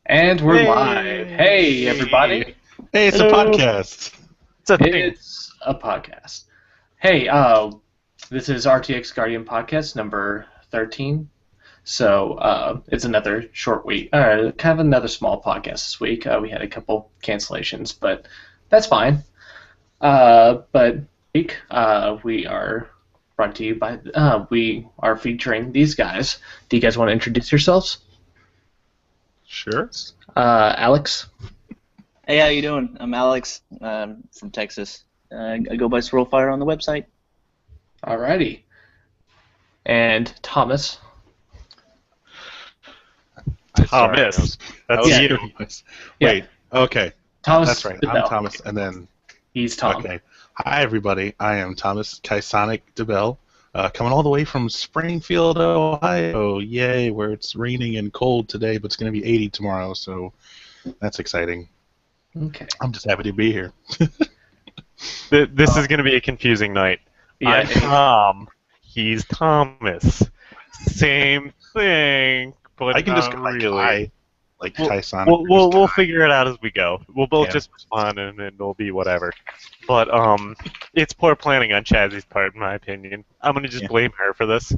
And we're live. Hey, Hey, everybody. hey, it's a Hello. podcast. It's a thing. It's a podcast. Hey, this is RTX Guardian Podcast number 13. So, it's another short week, kind of another small podcast this week. We had a couple cancellations, but that's fine. But week, we are brought to you by, we are featuring these guys. Do you guys want to introduce yourselves? Sure. Alex? Hey, how you doing? I'm Alex from Texas. I go by Swirlfire on the website. Alrighty. And Thomas. Thomas. That's Yeah. you. Wait. Okay. Thomas. That's right. DeBell. I'm Thomas, and then He's Tom. okay. Hi, everybody. I am Thomas Kaisonic DeBell, coming all the way from Springfield, Ohio. Yay! Where it's raining and cold today, but it's going to be 80 tomorrow, so that's exciting. Okay. I'm just happy to be here. This is going to be a confusing night. Yeah. I'm Tom. He's Thomas. Same thing, but I can just not go like really. Kai, Kaisonic. We'll figure it out as we go. We'll both Yeah. just respond and it'll be whatever. But it's poor planning on Chazzy's part, in my opinion. I'm gonna just Yeah. blame her for this.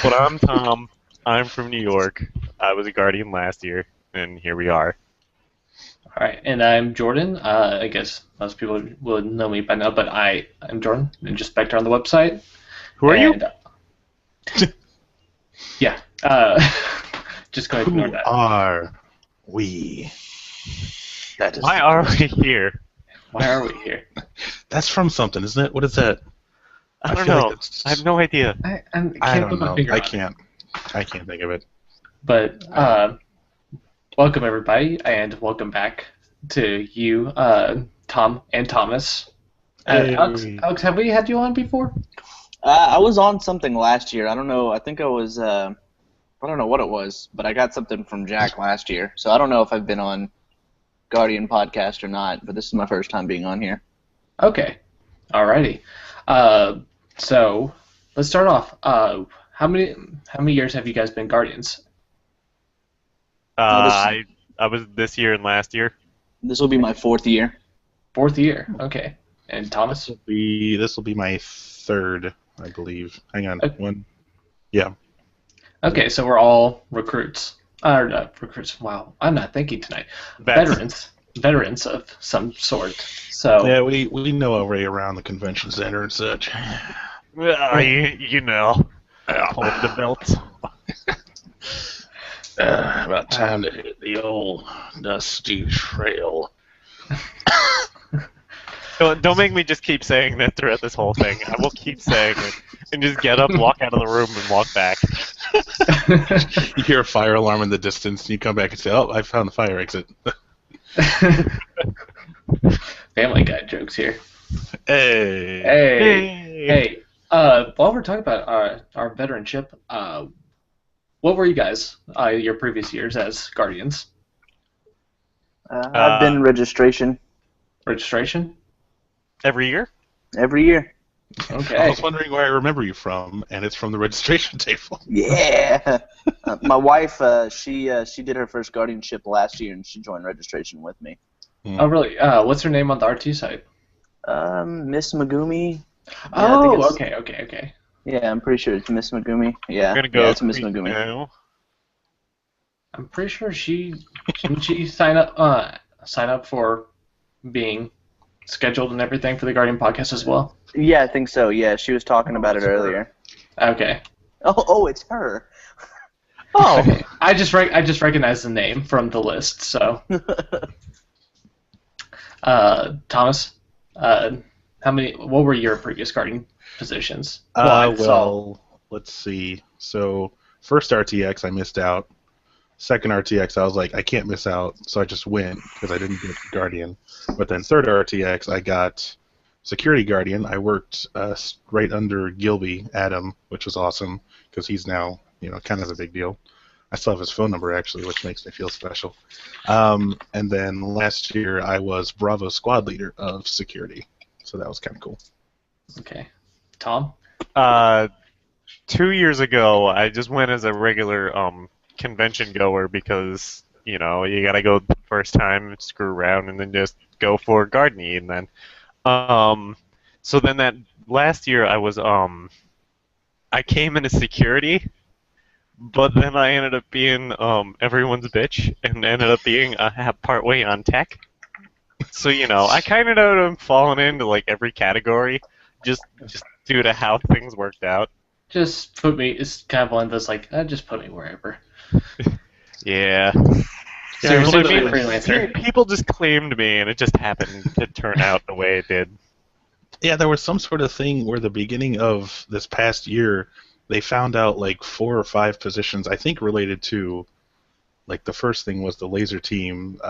But I'm Tom. I'm from New York. I was a Guardian last year, and here we are. Alright. And I'm Jordan. I guess most people would know me by now, but I'm Jordan. I'm just Spectre on the website. Who are you? Yeah. Just go ahead and Who ignore that. are we? That is. Why are we here? Why are we here? That's from something, isn't it? What is that? I don't feel like know. that's- I have no idea. I I can't don't put my know. finger I on it. can't. I can't think of it. But welcome everybody, and welcome back to you, Tom and Thomas. Hey. Alex, have we had you on before? I was on something last year. I don't know. I think I was. I don't know what it was, but I got something from Jack last year. So I don't know if I've been on Guardian podcast or not. But this is my first time being on here. Okay, alrighty. So let's start off. How many years have you guys been Guardians? I was this year and last year. This will be my 4th year. 4th year. Okay. And Thomas? This will be my third, I believe. Hang on. Okay. One. Yeah. Okay, so we're all recruits. Recruits. Wow, I'm not thinking tonight. Vets. Veterans of some sort. So Yeah, we know our way around the convention center and such. You know, hold the belt. About time to hit the old dusty trail. Don't make me just keep saying that throughout this whole thing. I will keep saying it and just get up, walk out of the room, and walk back. You hear a fire alarm in the distance, and you come back and say, "Oh, I found the fire exit." Family Guy jokes here. Hey. Hey. While we're talking about our veteranship, what were you guys your previous years as Guardians? I've been registration Registration? Every year? every year. I Okay. was wondering where I remember you from, and it's from the registration table. Yeah. My wife, she did her first guardianship last year, and she joined registration with me. Oh, really? What's her name on the RT site? Miss Megumi. Oh, I think okay. Yeah, I'm pretty sure it's Miss Megumi. Yeah, I'm gonna go. yeah, it's Miss Megumi. now. I'm pretty sure didn't she sign up for being scheduled and everything for the Guardian podcast as well. Yeah, I think so. Yeah, she was talking about it earlier. Okay. Oh, it's her. Oh, Okay. I just recognized the name from the list. So, Thomas, what were your previous Guardian positions? Well, let's see. So, first RTX, I missed out. Second RTX, I was like, I can't miss out, so I just went because I didn't get Guardian. But then third RTX, I got Security Guardian. I worked right under Gilby, Adam, which was awesome because he's now, kind of a big deal. I still have his phone number, actually, which makes me feel special. And then last year, I was Bravo Squad Leader of Security, so that was kind of cool. Okay. Tom? 2 years ago, I just went as a regular convention goer because you know, you gotta go the first time, screw around, and then just go for guard need. And then, so then that last year I came into security, but then I ended up being everyone's bitch and ended up being partway on tech. So you know, I kind of know I'm falling into like every category, just due to how things worked out. Just put me. It's kind of one of those like, just put me wherever. Yeah. So you're well, essentially a I mean, freelancer. People just claimed me, and it just happened to turn out the way it did. Yeah, there was some sort of thing where the beginning of this past year, they found out like 4 or 5 positions, I think related to, like the first thing was the Laser Team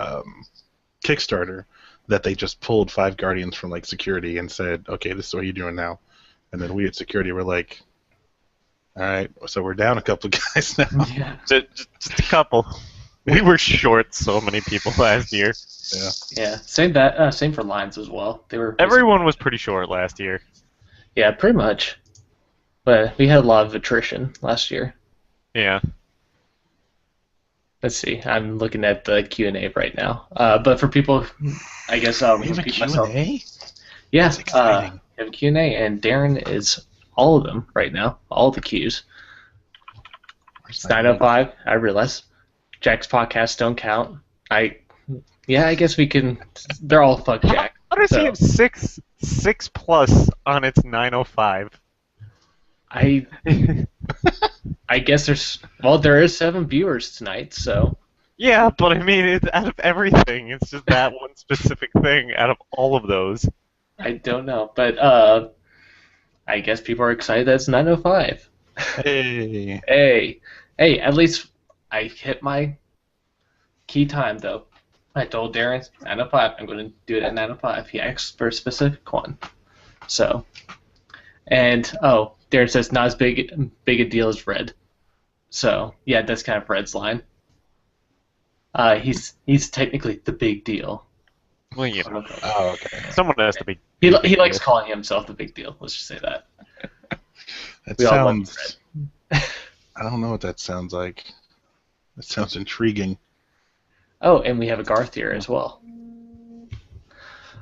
Kickstarter, that they just pulled 5 Guardians from like security and said, okay, this is what you're doing now. And then we at security were like, all right, so we're down a couple of guys now. Yeah. Just a couple. We were short so many people last year. Yeah. Same for lines as well. They were. Everyone was pretty short last year. Yeah, pretty much. But we had a lot of attrition last year. Yeah. Let's see. I'm looking at the Q&A right now. But for people, I guess We have a repeat myself. Q&A? Yeah. That's exciting. We have a Q&A, and Darren is all of them right now. All the Qs. Where's It's my 9:05. I realize. Jack's podcasts don't count. I guess we can. They're all fuck Jack. How does he So- have six plus on its 905? I guess there is 7 viewers tonight, so Yeah, but I mean, it's out of everything. It's just that one specific thing out of all of those. I don't know. But I guess people are excited that it's 9:05. Hey. Hey, at least I hit my key time though. I told Darren 9:05. I'm going to do it at 9:05. He asked for a specific one. So, and Darren says not as big a deal as Red. So yeah, that's kind of Red's line. He's technically the big deal. Well, you know, Oh, okay. someone has to be. He likes calling himself the big deal. Let's just say that. That We all love sounds. I don't know what that sounds like. That sounds intriguing. Oh, and we have a Garth here as well.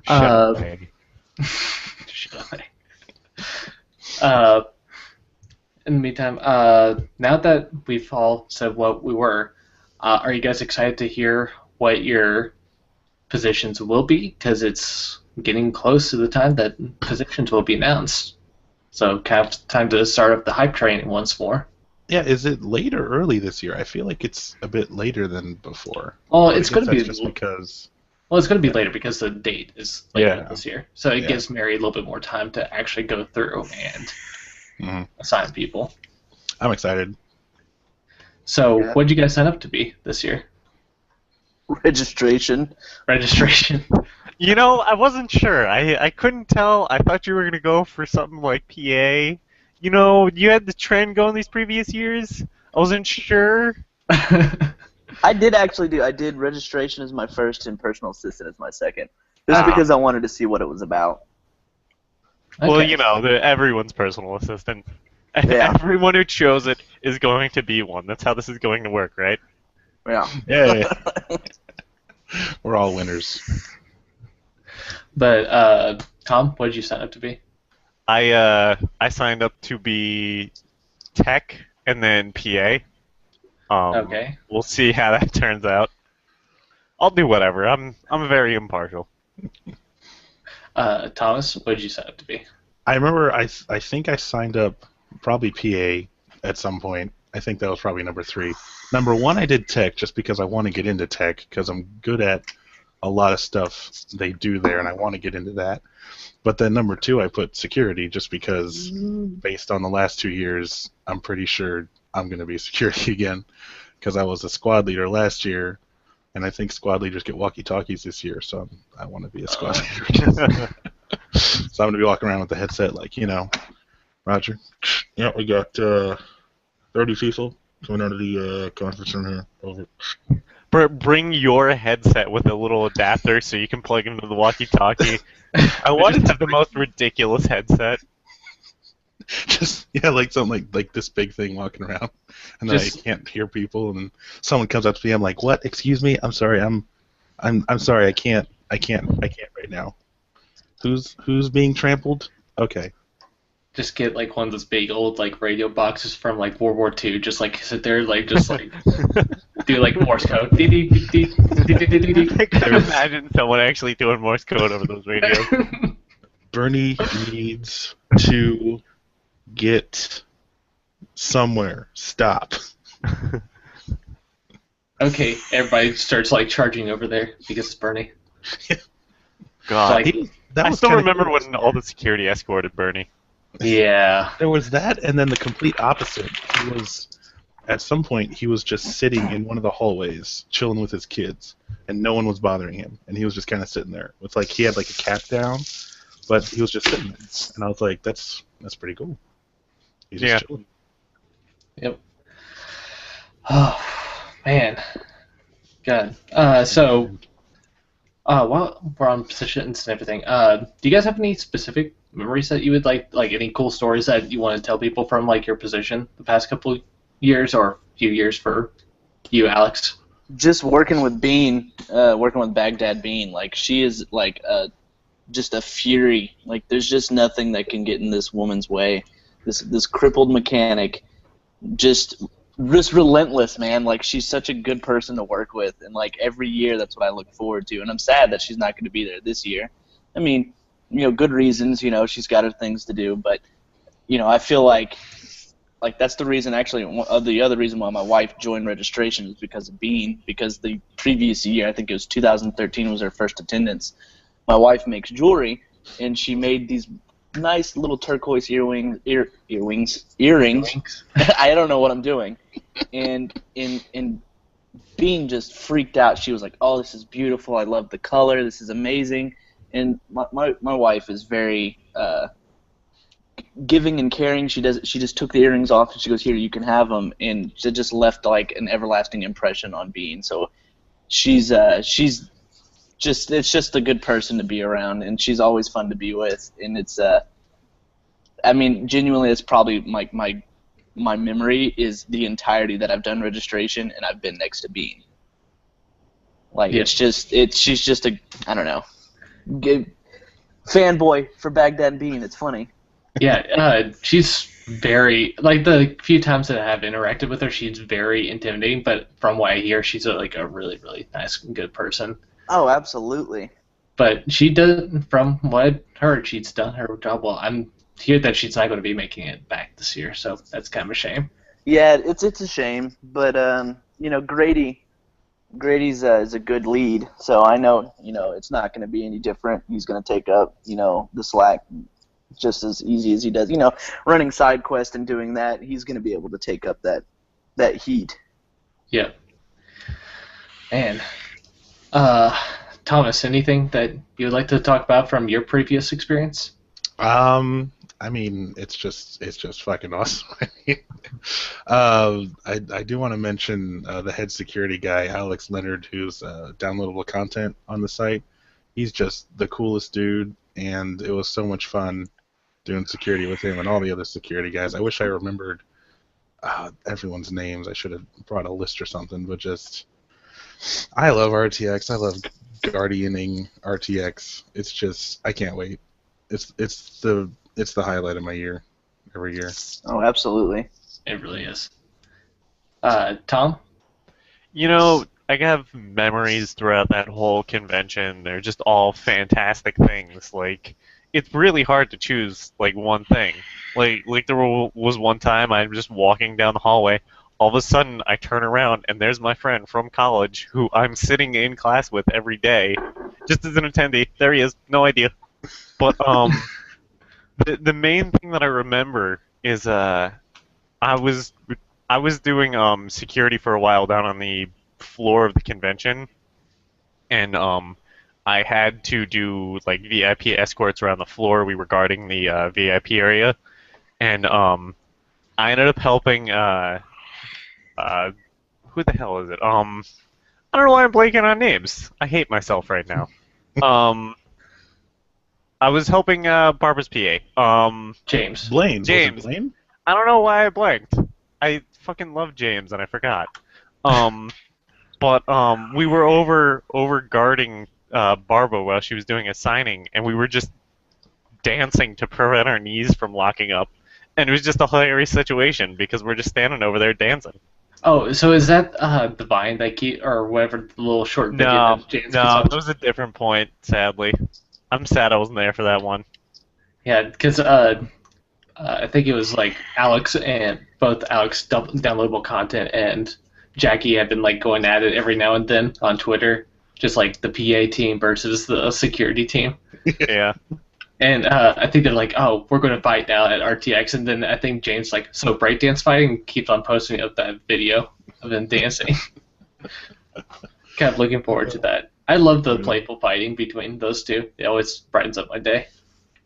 Shut In the meantime, now that we've all said what we were, are you guys excited to hear what your positions will be? Because it's getting close to the time that positions will be announced. So kind of time to start up the hype train once more. Yeah, is it late or early this year? I feel like it's a bit later than before. Well, But I it's guess going to be that's just because. Well, it's going to be later because the date is later Yeah. this year. So it Yeah. gives Mary a little bit more time to actually go through and Mhm. assign people. I'm excited. So Yeah. what did you guys sign up to be this year? Registration. Registration. You know, I wasn't sure. I couldn't tell. I thought you were going to go for something like PA. You know, you had the trend going these previous years. I wasn't sure. I did registration as my first and personal assistant as my second. Just Ah. because I wanted to see what it was about. Well, Okay. you know, everyone's personal assistant. Yeah. Everyone who chose it is going to be one. That's how this is going to work, right? Yeah. Yay. We're all winners. But Tom, what did you sign up to be? I signed up to be tech and then PA. Okay. We'll see how that turns out. I'll do whatever. I'm very impartial. Thomas, what did you sign up to be? I remember I think I signed up probably PA at some point. I think that was probably number 3. Number 1, I did tech just because I want to get into tech because I'm good at a lot of stuff they do there and I want to get into that. But then number 2, I put security just because based on the last 2 years, I'm pretty sure I'm going to be security again because I was a squad leader last year and I think squad leaders get walkie-talkies this year, so I want to be a squad leader. So I'm going to be walking around with the headset like, Roger. Yeah, we got 30 people coming out of the conference room here. Over. Bring your headset with a little adapter so you can plug into the walkie-talkie. I wanted to have the most ridiculous headset. Just yeah, like something like this big thing walking around, and then I Just can't hear people, and someone comes up to me. I'm like, "What? Excuse me? I'm sorry. I'm sorry. I can't right now. Who's being trampled? Okay. just get like one of those big old like radio boxes from like World War II. Just like sit there, like just like do like Morse code. I can There's imagine someone actually doing Morse code over those radios. Bernie needs to get somewhere. Stop. Okay, everybody starts like charging over there because it's Bernie. God, Like, That I was still kinda remember cool. when all the security escorted Bernie. yeah, There was that, and then the complete opposite. He was, at some point, he was just sitting in one of the hallways, chilling with his kids, and no one was bothering him, and he was just kind of sitting there. It's like he had like a cap down, but he was just sitting there, and I was like, that's pretty cool. He's just Yeah. chilling. yep. Oh man, God. While we're on positions and everything, do you guys have any specific memories that you would like any cool stories that you want to tell people from like your position the past couple years or few years for you, Alex? Just working with Bean, working with Baghdad Bean, like she is like just a fury. Like there's just nothing that can get in this woman's way. This crippled mechanic, just relentless, man. Like she's such a good person to work with, and like every year that's what I look forward to. And I'm sad that she's not going to be there this year. I mean, good reasons. She's got her things to do, but I feel like that's the reason actually the other reason why my wife joined registration is because of Bean, because the previous year, I think it was 2013, was her first attendance. My wife makes jewelry, and she made these nice little turquoise earrings. I don't know what I'm doing. And Bean just freaked out. She was like, "Oh, this is beautiful. I love the color. This is amazing." And my wife is very giving and caring. She just took the earrings off and she goes, "Here, you can have them," and it just left like an everlasting impression on Bean. So she's it's just a good person to be around, and she's always fun to be with. And it's I mean, genuinely, it's probably my memory is the entirety that I've done registration and I've been next to Bean. Like Yeah. she's just a, I don't know, fanboy for Baghdad Bean. It's funny. Yeah, she's very like the few times that I have interacted with her, she's very intimidating. But from what I hear, she's like a really, really nice and good person. Oh, absolutely. But she does, from what I've heard, she's done her job well. I'm here that she's not going to be making it back this year, so that's kind of a shame. Yeah, it's a shame, but Grady's is a good lead, so I know it's not going to be any different. He's going to take up the slack just as easy as he does. Running side quest and doing that, he's going to be able to take up that heat. Yeah. And Thomas, anything that you would like to talk about from your previous experience? I mean, it's just fucking awesome. I do want to mention the head security guy, Alex Leonard, who's downloadable content on the site. He's just the coolest dude, and it was so much fun doing security with him and all the other security guys. I wish I remembered everyone's names. I should have brought a list or something, but just I love RTX. I love guardianing RTX. It's just I can't wait. It's the highlight of my year every year. Oh, absolutely. It really is. Tom? I have memories throughout that whole convention. They're just all fantastic things. Like, it's really hard to choose, like, one thing. Like there was one time I'm just walking down the hallway. All of a sudden, I turn around, and there's my friend from college who I'm sitting in class with every day, just as an attendee. There he is. No idea. But, the main thing that I remember is, I was doing security for a while down on the floor of the convention, and I had to do like VIP escorts around the floor. We were guarding the VIP area, and I ended up helping who the hell is it? I don't know why I'm blanking on names. I hate myself right now. I was helping Barbara's PA. James. Blaine. James. Was it Blaine? I don't know why I blanked. I fucking love James and I forgot. But we were over guarding Barbara while she was doing a signing, and we were just dancing to prevent our knees from locking up. And it was just a hilarious situation because we're just standing over there dancing. Oh, so is that the Vine that or whatever the little short video No, that James no, gets on? that was a different point, sadly. I'm sad I wasn't there for that one. Yeah, because I think it was like Alex and both Alex downloadable content and Jackie had been like going at it every now and then on Twitter, just like the PA team versus the security team. Yeah. And I think they're like, oh, we're going to fight now at RTX. And then I think James like, so breakdance fighting, keeps on posting up that video of them dancing. Kind of looking forward to that. I love the playful fighting between those two. It always brightens up my day.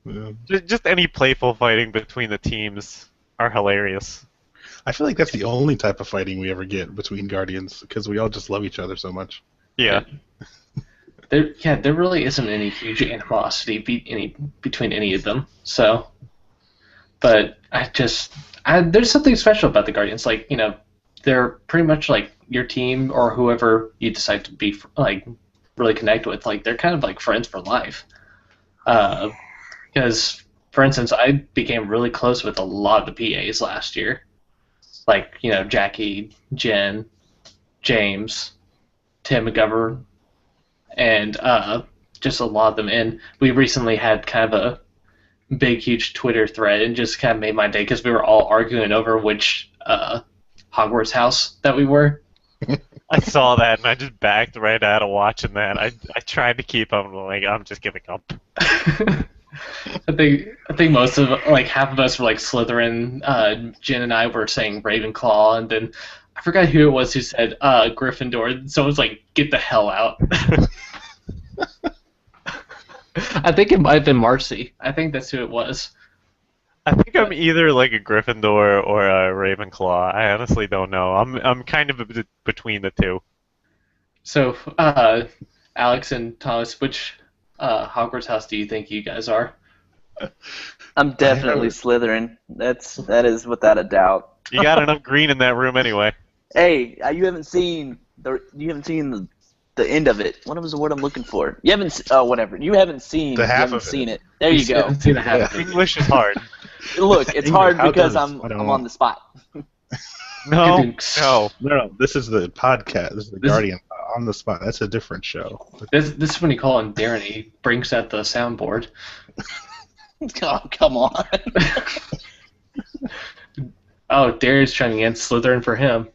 Yeah. Just any playful fighting between the teams are hilarious. I feel like that's the only type of fighting we ever get between Guardians because we all just love each other so much. Yeah. There really isn't any huge animosity between any of them. So, but there's something special about the Guardians. Like, you know, they're pretty much like your team or whoever you decide to be like really connect with. Like, they're kind of like friends for life. Because, for instance, I became really close with a lot of the PAs last year. Like, you know, Jackie, Jen, James, Tim McGovern, and just a lot of them. And we recently had kind of a big, huge Twitter thread and just kind of made my day because we were all arguing over which Hogwarts house that we were. I saw that and I just backed right out of watching that. I tried to keep up. Like, I'm just giving up. I think most of like half of us were like Slytherin. Jen and I were saying Ravenclaw, and then I forgot who it was who said Gryffindor. Someone's like, "Get the hell out." I think it might have been Marcy. I think that's who it was. I think I'm either like a Gryffindor or a Ravenclaw. I honestly don't know. I'm kind of between the two. So, Alex and Thomas, which Hogwarts house do you think you guys are? I'm definitely Slytherin. That is without a doubt. You got enough green in that room anyway. Hey, you haven't seen the end of it. What was the word I'm looking for? You haven't. Whatever. You haven't seen. The half you haven't of it. seen it. There you go. haven't seen the half of it. English is hard. Look, it's English, hard how because does- I'm I don't I'm know. on the spot. No. No, this is the podcast. This is the Guardian on the spot. That's a different show. This is when you call on Darren. He brings out the soundboard. Oh, come on. Oh, Darren's chiming in. Slytherin for him.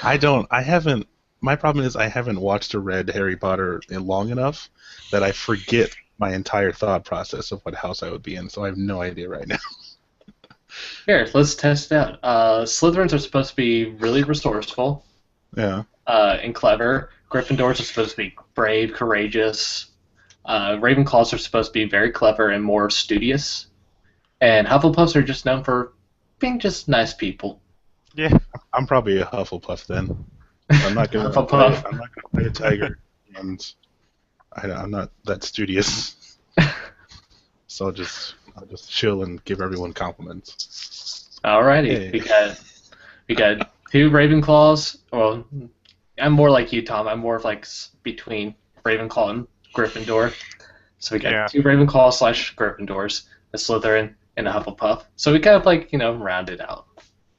I haven't. My problem is I haven't watched or read Harry Potter in long enough that I forget my entire thought process of what house I would be in. So I have no idea right now. Here, let's test it out. Slytherins are supposed to be really resourceful Yeah. and clever. Gryffindors are supposed to be brave, courageous. Ravenclaws are supposed to be very clever and more studious. And Hufflepuffs are just known for being just nice people. Yeah. I'm probably a Hufflepuff then. I'm not gonna. Hufflepuff. I'm not gonna play a tiger, and I'm not that studious. So I'll just chill and give everyone compliments. Alrighty, Hey. we got two Ravenclaws. Well, I'm more like you, Tom. I'm more of like between Ravenclaw and Gryffindor. So we got two Ravenclaw / Gryffindors, a Slytherin, and a Hufflepuff. So we kind of like round it out.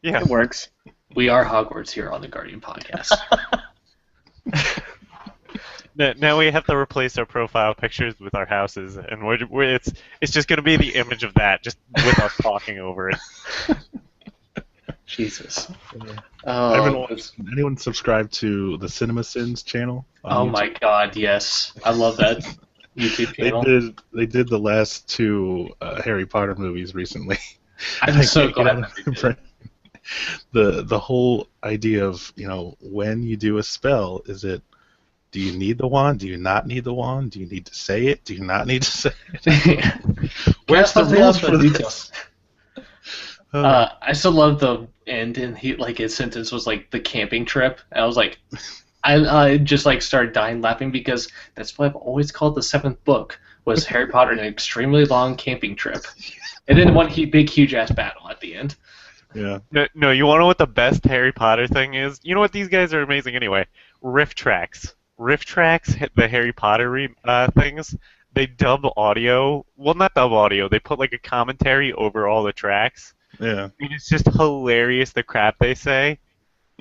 Yeah. It works. We are Hogwarts here on the Guardian podcast. Now we have to replace our profile pictures with our houses, and it's just going to be the image of that, just with us talking over it. Jesus. I haven't watched. Anyone subscribe to the Cinema Sins channel? on YouTube? My God, yes. I love that YouTube channel. They did the last two Harry Potter movies recently. I'm so glad that they did. The whole idea of when you do a spell, is it, do you need the wand? Do you not need the wand? Do you need to say it? Do you not need to say it? Where's the rules for this? I still love the end, and his sentence was like the camping trip, and I was like, I just like started dying laughing because that's what I've always called the seventh book was Harry Potter and an extremely long camping trip, and then one big huge ass battle at the end. Yeah. No, you want to know what the best Harry Potter thing is? You know what? These guys are amazing anyway. Riff Tracks. Riff Tracks, the Harry Potter things, they dub audio. Well, not dub audio. They put like a commentary over all the tracks. Yeah. And it's just hilarious the crap they say.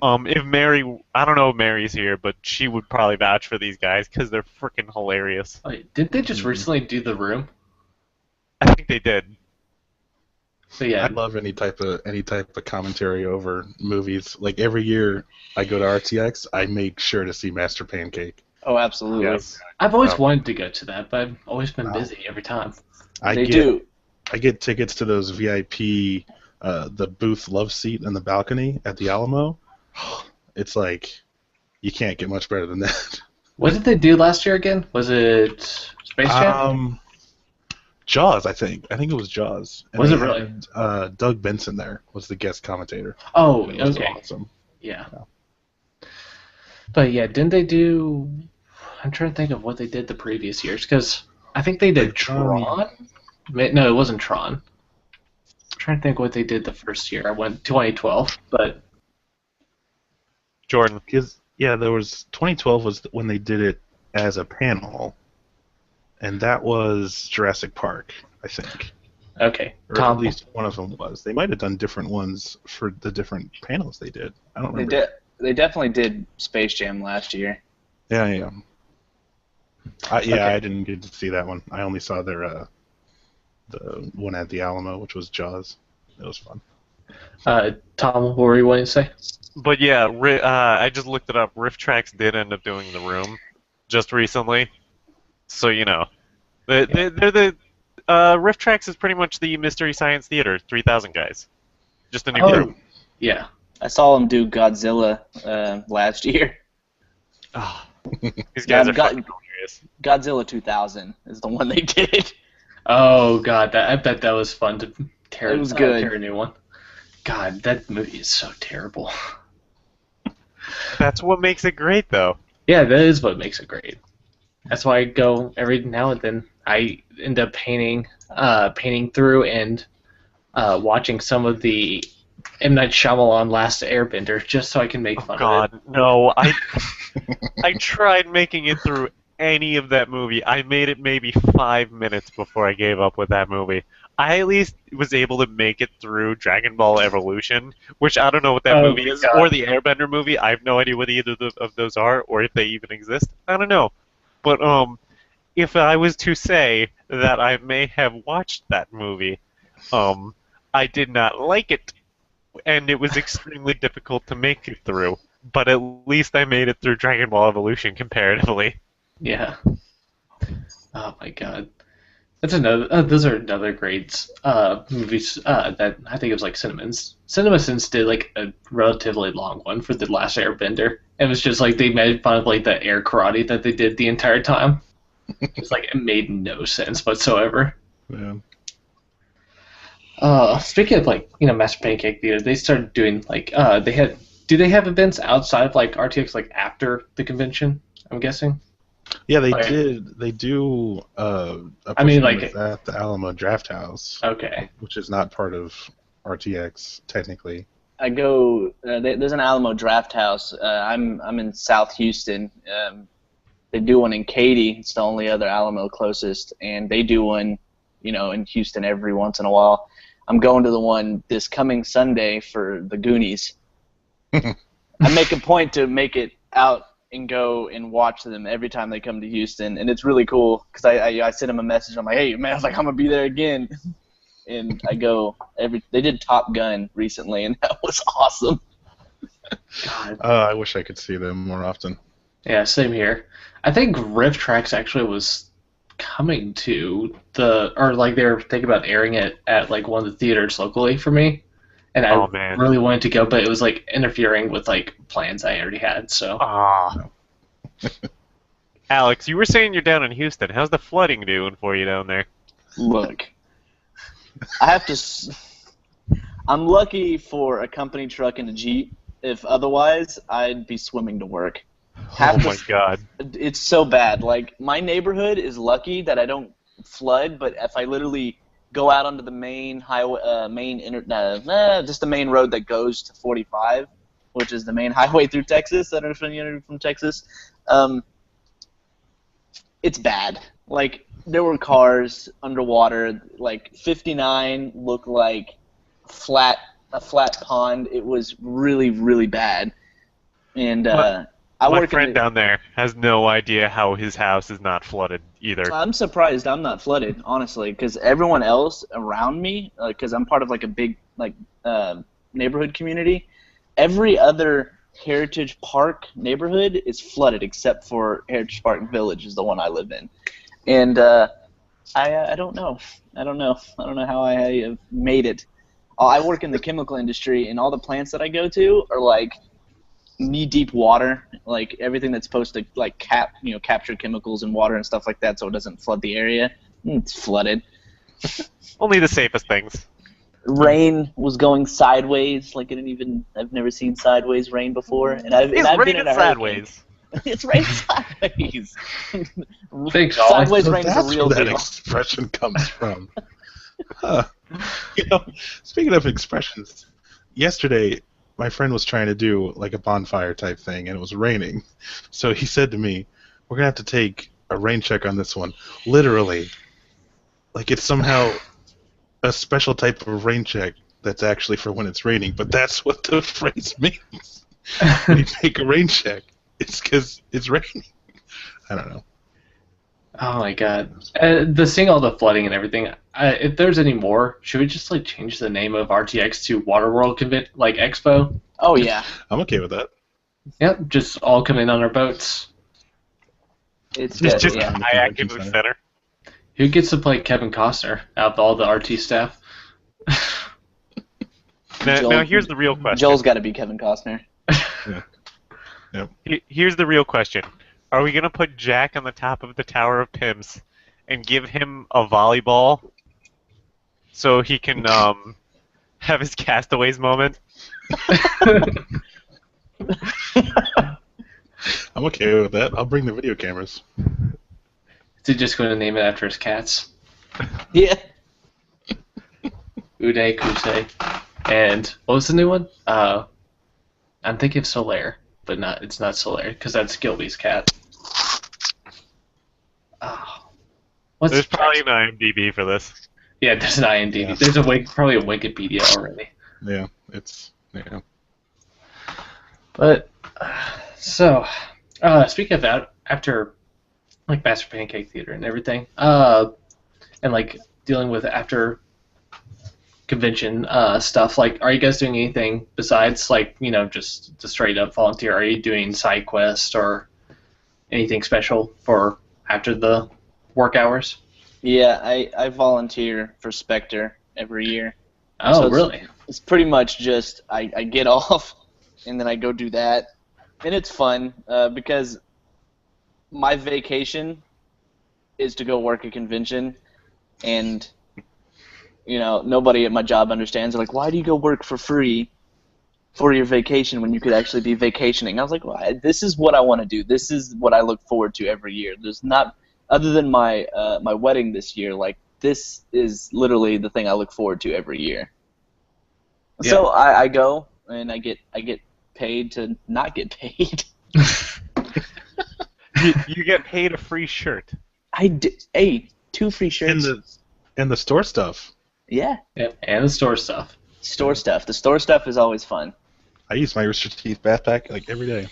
If Mary, I don't know if Mary's here, but she would probably vouch for these guys because they're freaking hilarious. Wait, did they just recently do The Room? I think they did. So yeah, I love any type of commentary over movies. Like every year I go to RTX, I make sure to see Master Pancake. Oh, absolutely. Yes. I've always Oh. wanted to go to that, but I've always been busy every time. They do. I get tickets to those VIP, the booth love seat in the balcony at the Alamo. It's like you can't get much better than that. What did they do last year again? Was it Space Jam? Jaws, I think. I think it was Jaws. And Was they it really? had, Doug Benson there was the guest commentator. Oh, It was okay. awesome. Yeah. But yeah, didn't they do? I'm trying to think of what they did the previous years because I think they did Tron. No, it wasn't Tron. I'm trying to think what they did the first year. I went 2012, but Jordan. Because there was 2012 was when they did it as a panel, and that was Jurassic Park, I think. okay. Or Tom, at least one of them was. They might have done different ones for the different panels they did. I don't They remember. They definitely did Space Jam last year. Yeah. I Okay. didn't get to see that one. I only saw their the one at the Alamo, which was Jaws. It was fun. Tom, what were you wanting to say? But yeah, I just looked it up. Riff Tracks did end up doing The Room just recently. So, you know. They're the Riff Tracks is pretty much the Mystery Science Theater 3000 guys. Just a new Oh, group. yeah. I saw them do Godzilla last year. Oh, these guys Yeah, are fucking hilarious. Godzilla 2000 is the one they did. Oh God, I bet that was fun to tear. It was good. Tear a new one. God, that movie is so terrible. That's what makes it great, though. Yeah, that is what makes it great. That's why I go every now and then. I end up painting through and watching some of the M. Night Shyamalan Last Airbender just so I can make fun of God, no. I tried making it through any of that movie. I made it maybe 5 minutes before I gave up with that movie. I at least was able to make it through Dragon Ball Evolution, which I don't know what that Oh movie my is, God. or the Airbender movie. I have no idea what either of those are, or if they even exist. I don't know. But if I was to say that I may have watched that movie, I did not like it, and it was extremely difficult to make it through. But at least I made it through Dragon Ball Evolution comparatively. it. Yeah. Oh my God. That's another. Those are another great movies that I think it was like CinemaSins did like a relatively long one for the Last Airbender. It was just like they made fun of like the air karate that they did the entire time. It's like it made no sense whatsoever. Yeah. Speaking of like Master Pancake Theater, they started doing like do they have events outside of like RTX like after the convention? I'm guessing. Yeah, they Like- did. They do. I mean, like- at the Alamo Draft House, Okay. which is not part of RTX technically. I go. There's an Alamo Draft House. I'm in South Houston. They do one in Katy. It's the only other Alamo closest, and they do one, in Houston every once in a while. I'm going to the one this coming Sunday for the Goonies. I make a point to make it out and go and watch them every time they come to Houston, and it's really cool because I send them a message. I'm like, hey man, I was like, I'm gonna be there again, and I go every. They did Top Gun recently, and that was awesome. God. I wish I could see them more often. Yeah, same here. I think Rift Tracks actually was coming to like they were thinking about airing it at like one of the theaters locally for me, and Oh, I man. really wanted to go, but it was like interfering with like plans I already had. So Ah. Alex, you were saying you're down in Houston. How's the flooding doing for you down there? Look, I have to. I'm lucky for a company truck and a Jeep. If otherwise, I'd be swimming to work. Half Oh my the, god. it's so bad. Like, my neighborhood is lucky that I don't flood, but if I literally go out onto the main highway, just the main road that goes to 45, which is the main highway through Texas. I don't know if you're from Texas. It's bad. Like, there were cars underwater. Like, 59 looked like a flat pond. It was really, really bad. And I My work in friend the, down there has no idea how his house is not flooded either. I'm surprised I'm not flooded, honestly, because everyone else around me, because I'm part of like a big neighborhood community, every other Heritage Park neighborhood is flooded except for Heritage Park Village is the one I live in, and I don't know, I don't know how I have made it. I work in the chemical industry, and all the plants that I go to are like knee-deep water, like everything that's supposed to like capture chemicals in water and stuff like that, so it doesn't flood the area. It's flooded. Only the safest things. Rain was going sideways, like I've never seen sideways rain before, and I've been raining in a hurricane. sideways. It's raining sideways. Thanks, Ollie. Sideways So rain's a that's real where that deal. expression comes from. Huh. Speaking of expressions, yesterday my friend was trying to do like a bonfire type thing, and it was raining. So he said to me, "We're gonna have to take a rain check on this one." Literally, like it's somehow a special type of rain check that's actually for when it's raining. But that's what the phrase means. When you take a rain check, it's because it's raining. I don't know. Oh my god. The seeing all the flooding and everything, if there's any more, should we just like change the name of RTX to Waterworld like Expo? Oh yeah, I'm okay with that. Yep, just all come in on our boats. it's Just- Just yeah. the kayak convention in the center. center. Who gets to play Kevin Costner out of all the RT staff? Now here's the real question. Joel's got to be Kevin Costner. Here's the real question. Are we going to put Jack on the top of the Tower of Pimps and give him a volleyball so he can have his Castaways moment? I'm okay with that. I'll bring the video cameras. Is he just going to name it after his cats? Yeah. Uday, Kusei. And what was the new one? I'm thinking of Solaire, but it's not Solaire, because that's Gilby's cat. Oh. There's probably an IMDb for this. Yeah, there's an IMDb. Yeah. There's probably a Wikipedia already. Yeah, it's yeah. But so, speaking of that, after like Master Pancake Theater and everything, and like dealing with after convention stuff, like, are you guys doing anything besides like just the straight up volunteer? Are you doing side quests or anything special for after the work hours? Yeah, I volunteer for Spectre every year. Oh, So it's- really? It's pretty much just I get off and then I go do that. And it's fun because my vacation is to go work a convention, and nobody at my job understands. They're like, why do you go work for free for your vacation when you could actually be vacationing? I was like, well, this is what I want to do. This is what I look forward to every year. There's not, other than my my wedding this year, like this is literally the thing I look forward to every year. Yeah. So I go and I get paid to not get paid. You get paid a free shirt. Hey, 2 free shirts. And the store stuff. Yeah, Yep, and the store stuff. store stuff. The store stuff is always fun. I use my Rooster Teeth backpack like every day.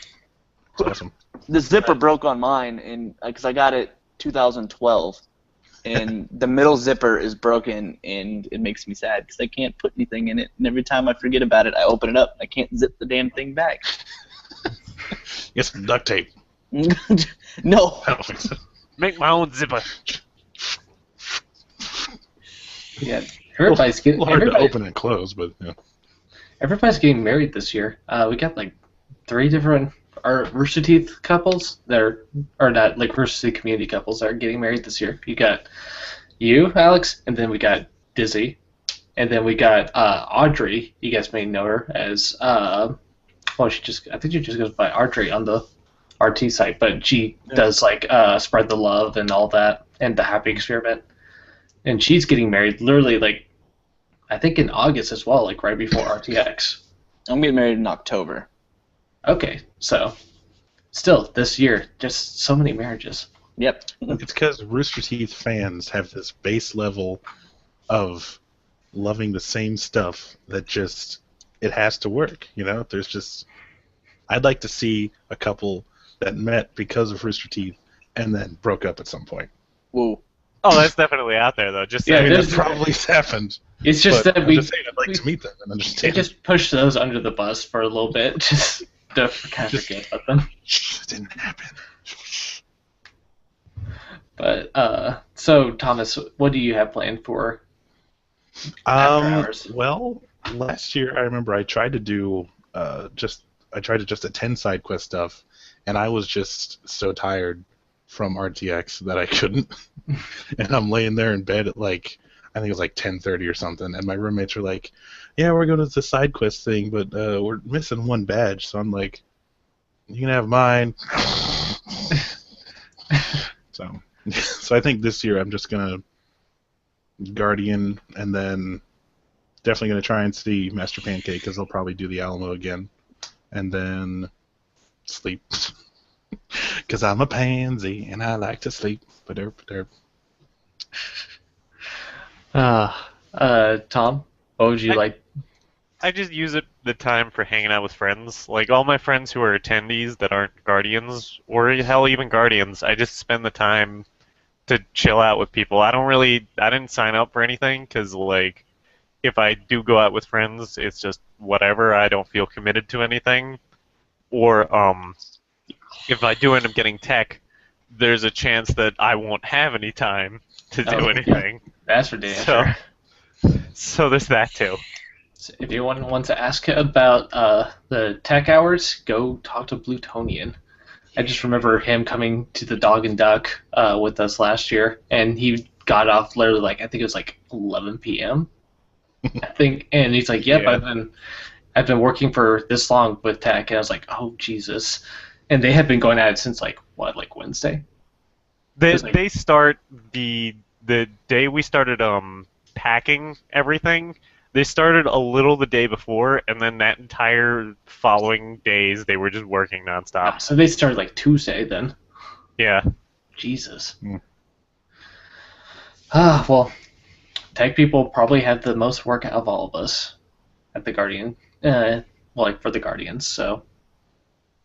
It's awesome. The zipper broke on mine, and because I got it 2012, and the middle zipper is broken, and it makes me sad because I can't put anything in it. And every time I forget about it, I open it up. I can't zip the damn thing back. Get some duct tape. No. That'll fix it. Make my own zipper. Yeah, everybody's getting Hard to open and close, but yeah. everybody's getting married this year. We got like 3 different Rooster Teeth couples that are not like Rooster Teeth community couples that are getting married this year. You got you, Alex, and then we got Dizzy, and then we got Audrey. You guys may know her as I think she just goes by Audrey on the RT site, but she does like spread the love and all that, and the happy experiment. And she's getting married literally like I think in August as well, like right before RTX. I'm getting married in October. Okay, so still this year, just so many marriages. Yep. It's because Rooster Teeth fans have this base level of loving the same stuff that just it has to work. You know, there's just I'd like to see a couple that met because of Rooster Teeth and then broke up at some point. Whoa. Oh, that's definitely out there though. Just Yeah, I mean, that there's- probably happened. It's just but that I'm we just saying I'd like to meet them and they understand. just push those under the bus for a little bit, just to kind of Just- forget about them. It didn't happen. But so Thomas, what do you have planned for after hours? Well, last year I remember I tried to do just attend side quest stuff, and I was just so tired from RTX that I couldn't. And I'm laying there in bed at like I think it was like 10:30 or something, and my roommates were like, "Yeah, we're going to the side quest thing, but we're missing one badge." So I'm like, "You can have mine." So I think this year I'm just gonna Guardian, and then definitely gonna try and see Master Pancake because they'll probably do the Alamo again, and then sleep because I'm a pansy and I like to sleep. Ba-derp. Tom, what would you like? I just use the time for hanging out with friends. Like all my friends who are attendees that aren't Guardians, or hell, even Guardians, I just spend the time to chill out with people. I didn't sign up for anything because like if I do go out with friends, it's just whatever. I don't feel committed to anything. Or if I do end up getting tech, there's a chance that I won't have any time to do Oh, anything. That's for damn So- sure. So there's that too. So if anyone wants to ask about the tech hours, go talk to Blutonian. I just remember him coming to the Dog and Duck with us last year, and he got off literally like I think it was like 11 p.m. I think, and he's like, "Yep, Yeah. I've been working for this long with tech," and I was like, "Oh Jesus!" And they had been going at it since like Wednesday. They It's like- they start the day we started packing everything. They started a little the day before, and then that entire following days they were just working nonstop. So they started like Tuesday then. Yeah. Jesus. Hmm. Well, tech people probably have the most work out of all of us at the Guardian. Like for the Guardians, so.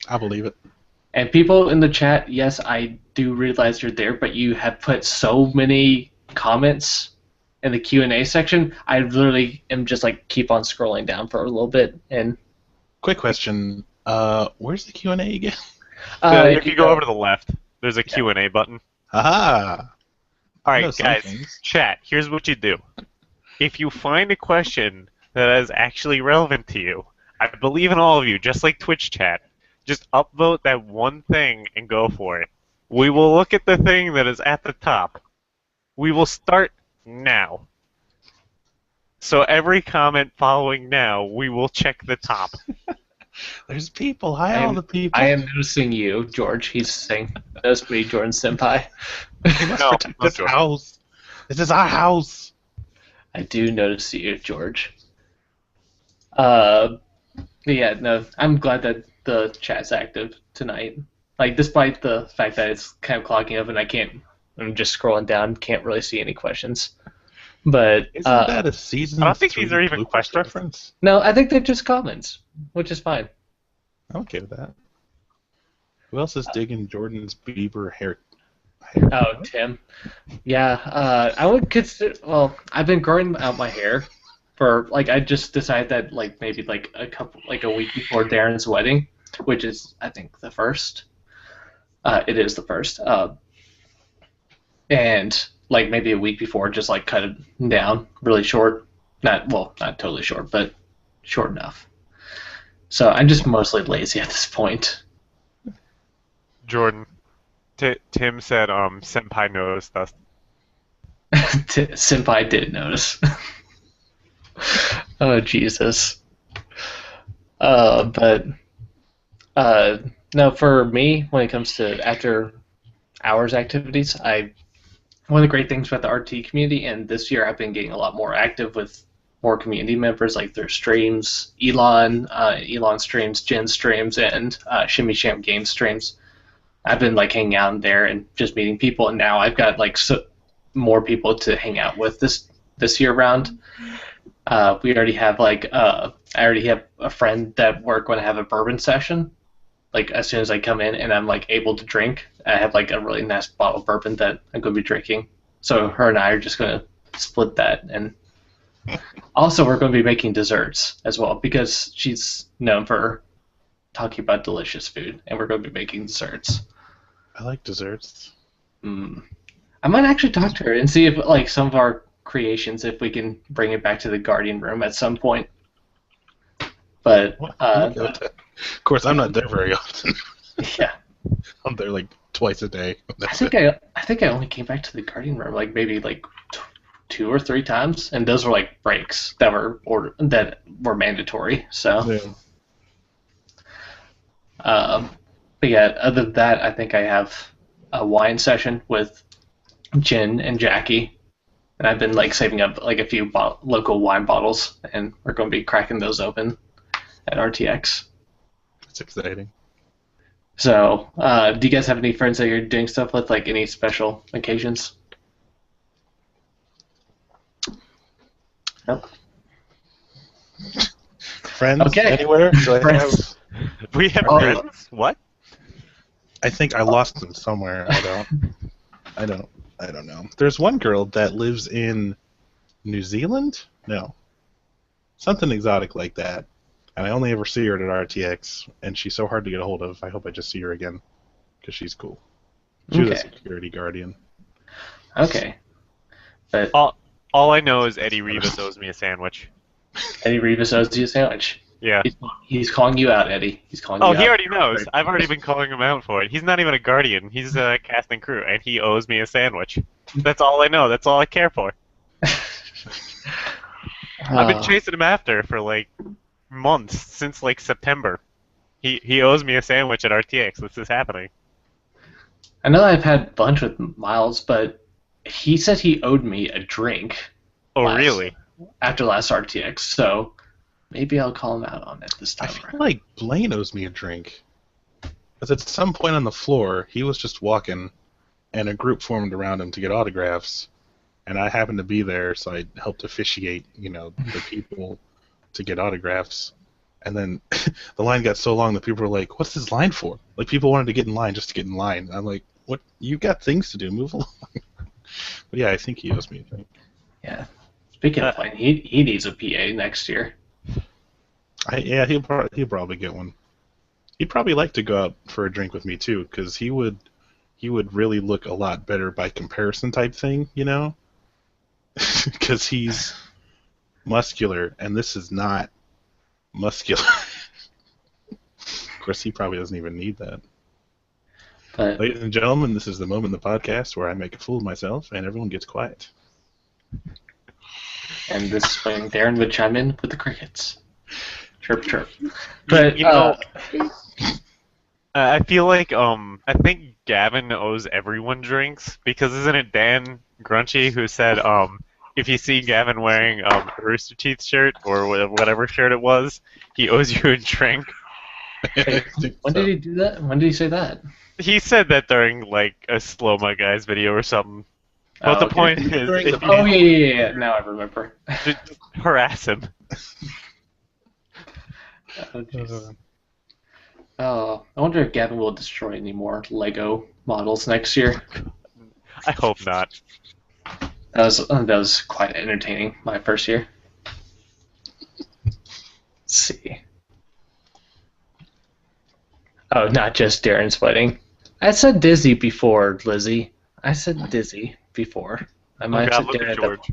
I believe it. And people in the chat, yes, I do realize you're there, but you have put so many comments in the Q&A section. I literally am just like keep on scrolling down for a little bit, and Quick question. Where's the Q&A again? If you go over to the left, there's a Q&A button. Aha! All I know right, some guys, things. chat, here's what you do. If you find a question that is actually relevant to you, I believe in all of you, just like Twitch chat, just upvote that one thing and go for it. We will look at the thing that is at the top. We will start now. So every comment following now, we will check the top. There's people. Hi, I all am- the people. I am noticing you, George. He's saying, "That's me, Jordan Senpai." We must No, protect not this George. house. This is our house. I do notice you, George. Yeah, no, I'm glad that the chat's active tonight. Like, despite the fact that it's kind of clogging up and I'm just scrolling down, can't really see any questions. But Isn't that a season? I don't think 3 these are even bloopers questions. reference? no, I think they're just comments, which is fine. I'm okay with that. Who else is digging Jordan's Bieber hair? Oh, Tim. Yeah, I would consider. Well, I've been growing out my hair for like I just decided that like maybe like a week before Darren's wedding, which is I think the first. It is the first. And like maybe a week before, just like cut it down really short. Not totally short, but short enough. So I'm just mostly lazy at this point. Jordan, Tim said, Senpai noticed us. Senpai did notice. Oh Jesus. But No, for me, when it comes to after hours activities, one of the great things about the RT community, and this year I've been getting a lot more active with more community members, like their streams, Elon streams, Jen streams, and Shimmy Sham Game streams. I've been like hanging out in there and just meeting people, and now I've got like more people to hang out with this year round. We already have I already have a friend that we're going to have a bourbon session. Like as soon as I come in and I'm like able to drink, I have like a really nice bottle of bourbon that I'm going to be drinking. So her and I are just going to split that, and also we're going to be making desserts as well because she's known for talking about delicious food, and we're going to be making desserts. I like desserts. I might actually talk to her and see if like some of our creations, if we can bring it back to the Guardian room at some point. But of course, I'm not there very often. yeah, I'm there like twice a day. I think I only came back to the Guardian room like maybe like 2 or 3 times, and those were like breaks that were mandatory. So, but yeah, other than that, I think I have a wine session with Jen and Jackie. And I've been like saving up like a few local wine bottles, and we're going to be cracking those open at RTX. That's exciting. So, do you guys have any friends that you're doing stuff with, like any special occasions? Nope. Friends? Okay. Anywhere? Friends. We have friends? What? I think I lost them somewhere. I don't know. There's one girl that lives in New Zealand? No. Something exotic like that. And I only ever see her at RTX, and she's so hard to get a hold of. I hope I just see her again, because she's cool. She was a security guardian. Okay. But all I know is Eddie Rivas owes me a sandwich. Eddie Rivas owes you a sandwich. Yeah. He's calling you out, Eddie. He's calling you out. Oh, he already knows. I've already been calling him out for it. He's not even a guardian. He's a cast and crew, and he owes me a sandwich. That's all I know. That's all I care for. I've been chasing him after for like months, since like September. He owes me a sandwich at RTX. This is happening. I know I've had lunch with Miles, but he said he owed me a drink. Oh, really? After last RTX, so maybe I'll call him out on it this time. I feel like Blaine owes me a drink. Because at some point on the floor, he was just walking, and a group formed around him to get autographs, and I happened to be there, so I helped officiate, the people to get autographs. And then the line got so long that people were like, "What's this line for?" Like, people wanted to get in line just to get in line. And I'm like, "What? You got things to do. Move along." But yeah, I think he owes me a drink. Yeah. Speaking of line, he needs a PA next year. Yeah, he'll probably get one. He'd probably like to go out for a drink with me too, because he would really look a lot better by comparison type thing, because he's muscular, and this is not muscular. Of course, he probably doesn't even need that. But, ladies and gentlemen, this is the moment in the podcast where I make a fool of myself, and everyone gets quiet. And this is when Darren would chime in with the crickets. Chirp, chirp. But, I feel like I think Gavin owes everyone drinks, because isn't it Dan Grunchy who said if you see Gavin wearing a Rooster Teeth shirt or whatever shirt it was, he owes you a drink. When did he do that? When did he say that? He said that during like a Slow My Guys video or something. But the point is, yeah. Now I remember. Just harass him. Oh, I wonder if Gavin will destroy any more Lego models next year. I hope not. That was quite entertaining my first year. Let's see. Oh, not just Darren's wedding. I said Dizzy before, Lizzie. I said Dizzy before. I might have said Darren at George.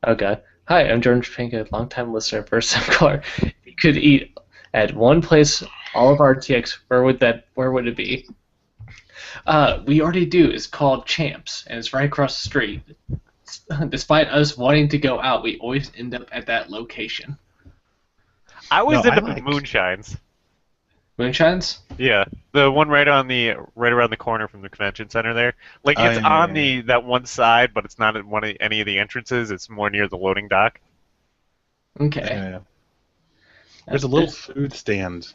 Oh god. Hi, I'm George Pinka, longtime listener, first time caller. If you could eat at one place all of RTX, where would it be? We already do. It's called Champs, and it's right across the street. Despite us wanting to go out, we always end up at that location. I always end up at Moonshines. Moonshines? Yeah, the one right around the corner from the convention center there. Like Oh, it's yeah, yeah, on yeah. that one side, but it's not at any of the entrances. It's more near the loading dock. Okay. Yeah. There's Uh, a little there's- food stand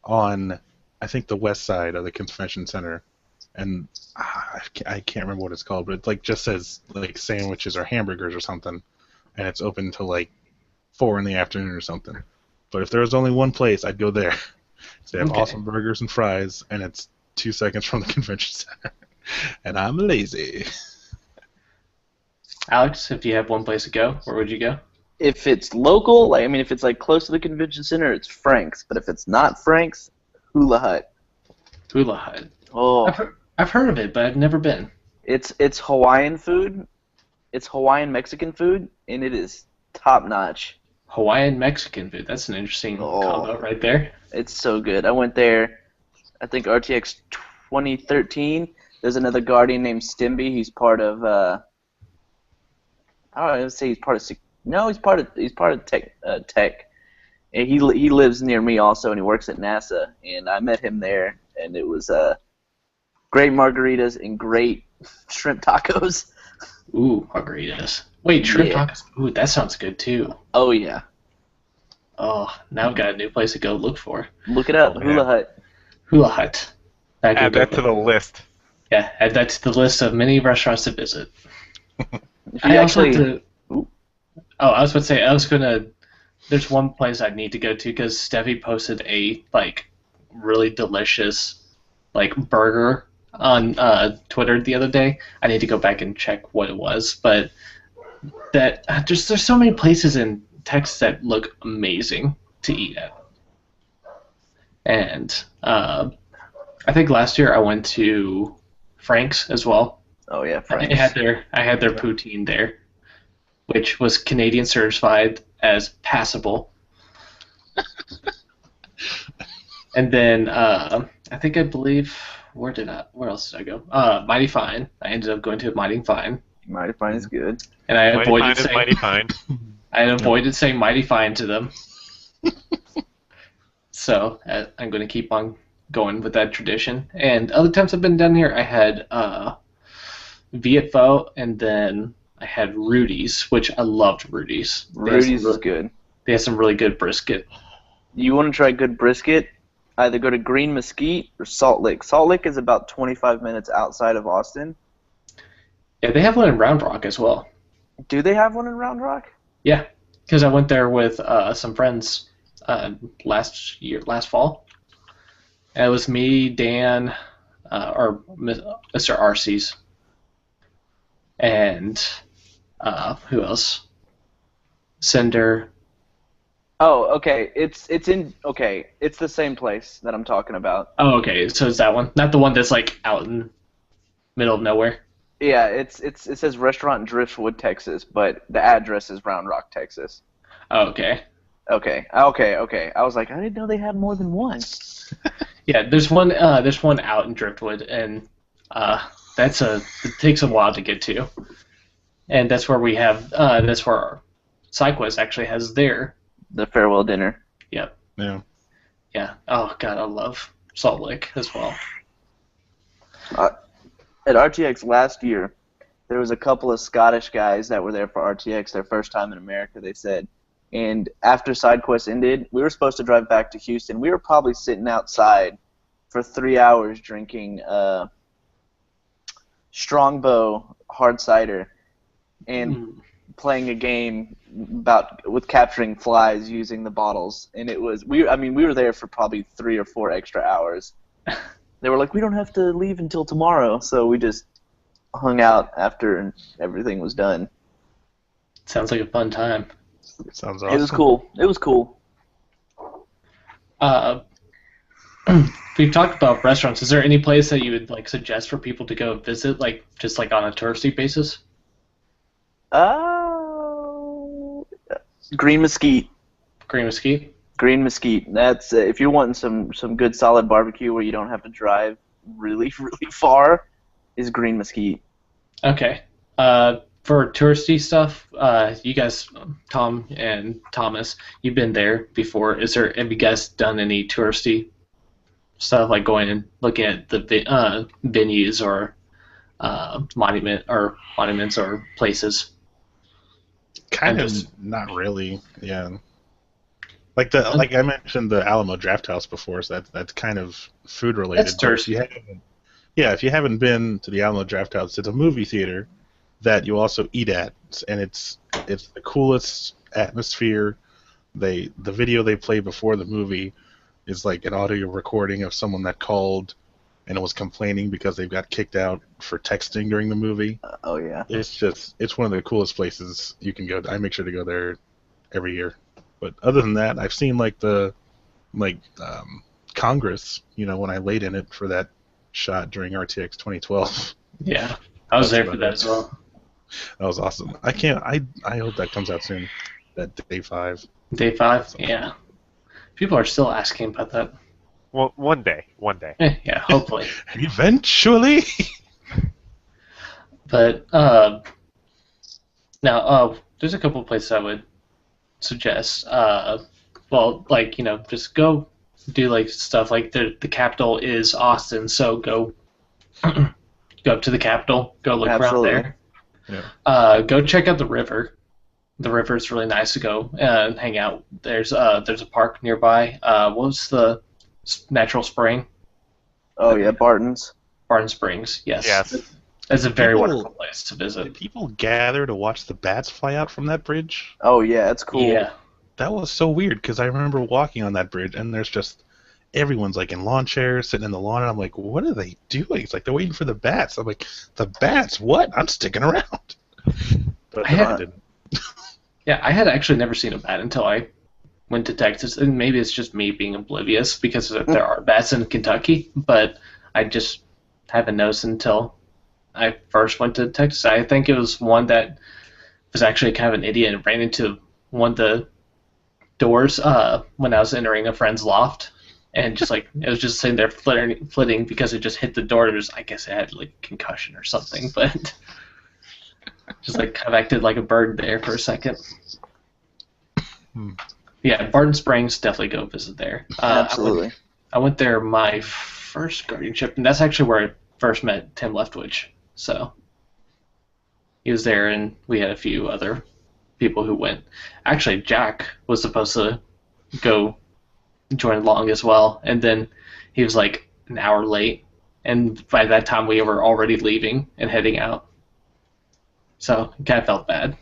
on, I think, the west side of the convention center, and I can't remember what it's called, but it like just says like sandwiches or hamburgers or something, and it's open till like 4 in the afternoon or something. But if there was only one place, I'd go there. They have okay. awesome burgers and fries, and it's 2 seconds from the convention center. And I'm lazy. Alex, if you have one place to go, where would you go? If it's local, like I mean, if it's like close to the convention center, it's Frank's. But if it's not Frank's, Hula Hut. Hula Hut. Oh, I've heard of it, but I've never been. it's Hawaiian food. It's Hawaiian Mexican food, and it is top notch. Hawaiian Mexican food. That's an interesting Oh, combo right there. it's so good. I went there. I think RTX 2013. There's another Guardian named Stimby. He's part of. I don't know. Say he's part of. No, he's part of tech. And he lives near me also, and he works at NASA. And I met him there, and it was great margaritas and great shrimp tacos. Ooh, margaritas. Wait, shrimp Yeah. tacos. Ooh, that sounds good too. Oh yeah, Oh, now I've got a new place to go look for. look it up. Oh, Hula man. Hut. Hula Hut. I could Add go that to the list. Yeah, add that to the list of many restaurants to visit. If I you also have actually, to. Ooh. Oh, I was about to say I was gonna. There's one place I need to go to because Steffi posted a like really delicious like burger on Twitter the other day. I need to go back and check what it was, but that there's so many places in Texas that look amazing to eat at, and I think last year I went to Frank's as well. oh yeah, I Frank's. had their poutine there, which was Canadian certified as passable. And then I believe where else did I go? Mighty Fine. I ended up going to Mighty Fine, Mighty Fine is good. and I Mighty avoided Fine is saying mighty fine. I avoided saying Mighty Fine to them. So I'm going to keep on going with that tradition. And other times I've been down here, I had Viet Pho, and then I had Rudy's, which I loved Rudy's. Rudy's is good. They had some really good brisket. You want to try good brisket? Either go to Green Mesquite or Salt Lick. Salt Lick is about 25 minutes outside of Austin. Yeah, they have one in Round Rock as well. Do they have one in Round Rock? Yeah, because I went there with some friends last fall. And it was me, Dan, or Mr. Arcee's, and who else? Cinder. Oh, okay. It's the same place that I'm talking about. Oh, okay. So it's that one, not the one that's like out in middle of nowhere. Yeah, it says restaurant in Driftwood, Texas, but the address is Round Rock, Texas. Oh, okay. Okay. I was like, I didn't know they had more than one. Yeah, there's one out in Driftwood, and it takes a while to get to, and that's where that's where SideQuest actually has their. The farewell dinner. Yep. Yeah. Yeah. Oh God, I love Salt Lake as well. At RTX last year, there was a couple of Scottish guys that were there for RTX, their first time in America, they said. And after SideQuest ended, we were supposed to drive back to Houston. We were probably sitting outside for 3 hours drinking Strongbow hard cider and playing a game with capturing flies using the bottles. And it was we were there for probably 3 or 4 extra hours. They were like, we don't have to leave until tomorrow, so we just hung out after everything was done. Sounds like a fun time. Sounds awesome. It was cool. We've talked about restaurants. Is there any place that you would like suggest for people to go visit, like just like on a touristy basis? Green Mesquite. Green Mesquite. Green Mesquite. That's if you're wanting some good solid barbecue where you don't have to drive really really far. Is Green Mesquite. Okay. For touristy stuff, you guys, Tom and Thomas, you've been there before. Have you guys done any touristy stuff like going and looking at the venues or monuments or places. Kind I'm of just not really. Yeah. Like I mentioned the Alamo Draft House before, so that's kind of food that's related. But if tourist. you haven't, yeah, if you haven't been to the Alamo Draft House, it's a movie theater that you also eat at, and it's the coolest atmosphere. The video they play before the movie is like an audio recording of someone that called and was complaining because they got kicked out for texting during the movie. Oh yeah. It's one of the coolest places you can go. I make sure to go there every year. But other than that, I've seen like Congress. When I laid in it for that shot during RTX 2012. Yeah, I was That's there for about that it. as well. That was awesome. I can't. I hope that comes out soon. That day 5. Day 5, yeah. People are still asking about that. Well, one day. Yeah, hopefully. Eventually. But now, there's a couple of places I would suggest. Well, like just go do like stuff like the capital is Austin, so go go up to the Capitol, go look around Absolutely. there. Yeah. Go check out the river. The river is really nice to go and hang out. There's a park nearby. What was the natural spring? Oh yeah, Barton's. Barton Springs. Yes. Yes. It's a very People- wonderful place to Did visit. people gather to watch the bats fly out from that bridge? Oh yeah, it's cool. Yeah. That was so weird because I remember walking on that bridge and there's just everyone's like in lawn chairs sitting in the lawn and I'm like, what are they doing? It's like they're waiting for the bats. I'm like, the bats? What? I'm sticking around. But I didn't. Yeah, I had actually never seen a bat until I went to Texas, and maybe it's just me being oblivious because there are bats in Kentucky, but I just haven't noticed until I first went to Texas. I think it was one that was actually kind of an idiot and ran into one of the doors when I was entering a friend's loft, and just like it was just sitting there flitting because it just hit the door. I guess it had like concussion or something, but just like kind of acted like a bird there for a second. Yeah, Barton Springs, definitely go visit there. Absolutely. I went there my first guardianship, and that's actually where I first met Tim Leftwich. So he was there, and we had a few other people who went. Actually, Jack was supposed to go join along as well, and then he was like an hour late, and by that time we were already leaving and heading out. So it kind of felt bad.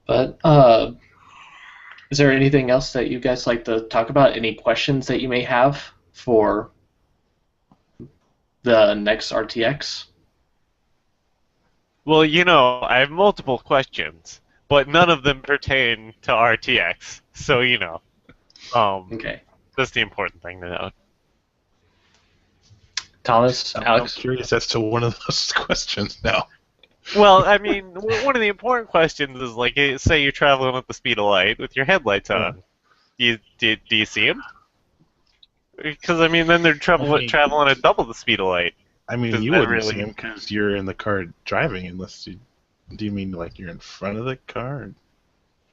But is there anything else that you guys like to talk about? Any questions that you may have for the next RTX? Well, I have multiple questions, but none of them pertain to RTX. So, Okay. that's the important thing to know. Thomas, I'm Alex? curious as to one of those questions now. Well, I mean, one of the important questions is like, say you're traveling at the speed of light with your headlights on. Do you see them? Because I mean, then they're traveling at double the speed of light. I mean, Does you that wouldn't really- see him because you're in the car driving, unless you. Do you mean like you're in front of the car? Or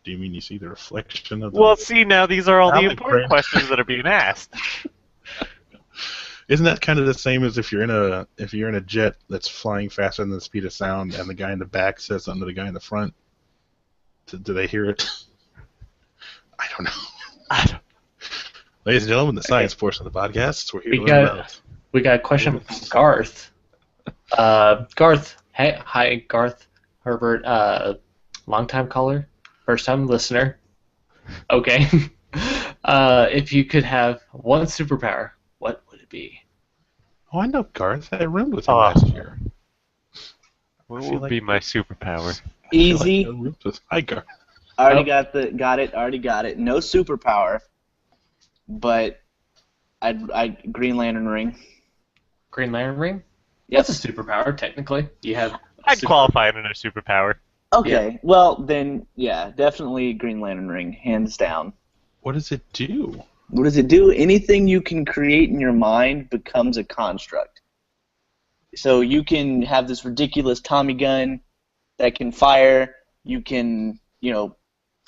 do you mean you see the reflection of the? Well, see, now these are all the Alex, important Brent. questions that are being asked. Isn't that kind of the same as if you're in a jet that's flying faster than the speed of sound, and the guy in the back says something to the guy in the front? Do they hear it? I don't know. Ladies and gentlemen, the science portion of the podcast. We're here to learn about. We got a question from Garth. Garth, hey, hi, Garth Herbert, longtime caller, first time listener. Okay. If you could have one superpower, what would it be? Oh, I know Garth. I roomed with him Oh. last year. What feel would like- be my superpower? Easy. I roomed with. Hi, Garth. Already got it. No superpower, but I'd Green Lantern ring. Green Lantern ring? Yep. That's a superpower, technically. You have. I'd qualify it in a superpower. Okay, well then, yeah, definitely Green Lantern ring, hands down. What does it do? What does it do? Anything you can create in your mind becomes a construct. So you can have this ridiculous Tommy gun that can fire. You can,